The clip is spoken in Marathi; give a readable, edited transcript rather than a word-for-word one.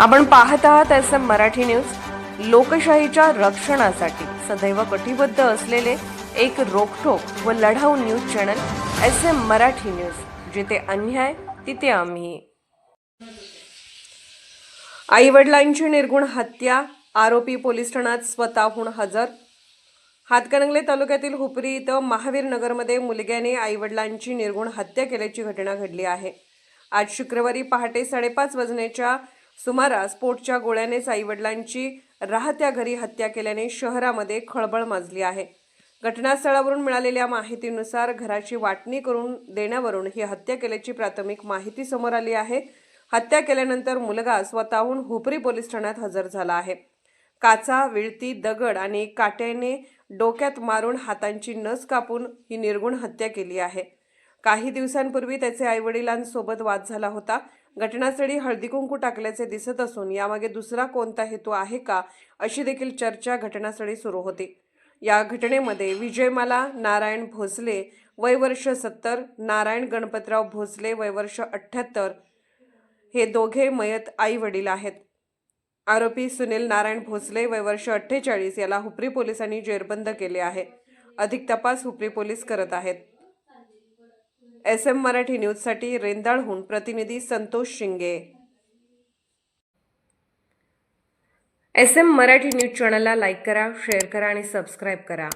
आपण पाहत आहात SM मराठी न्यूज। लोकशाहीच्या रक्षणासाठी सदैव कटिबद्ध असलेले एक रोखठोक व लढाऊ news channel SM Marathi news, जिथे अन्याय तिथे आम्ही। आई वडिलांची निर्गुण हत्या, आरोपी पोलीस ठाण्यात स्वतःहून हजर। हातकणंगले तालुक्यातील हुपरी इथं महावीर नगरमध्ये मुलग्याने आई वडिलांची निर्गुण हत्या केल्याची घटना घडली आहे। आज शुक्रवारी पहाटे 5:30 वाजण्याच्या सुमारास पोटच्या गोळ्यानेच आई वडिलांची राहत्या घरी हत्या केल्याने शहरामध्ये खळबळ माजली आहे। घटनास्थळावरून मिळालेल्या माहितीनुसार घराची वाटणी करून देण्यावरून ही हत्या केल्याची प्राथमिक माहिती समोर आली आहे। हत्या केल्यानंतर मुलगा स्वतःहून हुपरी पोलीस ठाण्यात हजर झाला आहे। काचा, विळती, दगड आणि काट्याने डोक्यात मारून हातांची नस कापून ही निर्गुण हत्या केली आहे। काही दिवसांपूर्वी त्याचे आईवडिलांसोबत वाद झाला होता। घटनास्थळी हळदीकुंकू टाकल्याचे दिसत असून यामागे दुसरा कोणता हेतू आहे का, अशी देखील चर्चा घटनास्थळी सुरू होती। या घटनेमध्ये विजयमाला नारायण भोसले वय वर्ष 70, नारायण गणपतराव भोसले वय वर्ष 78 हे दोघे मयत आई वडील आहेत। आरोपी सुनील नारायण भोसले वय वर्ष 48 याला हुपरी पोलिसांनी जेरबंद केले आहे। अधिक तपास हुपरी पोलीस करत आहेत। SM मराठी न्यूजसाठी रेंदाळहून प्रतिनिधी संतोष शिंगे। SM मराठी न्यूज चॅनलला लाईक करा, शेअर करा आणि सबस्क्राईब करा।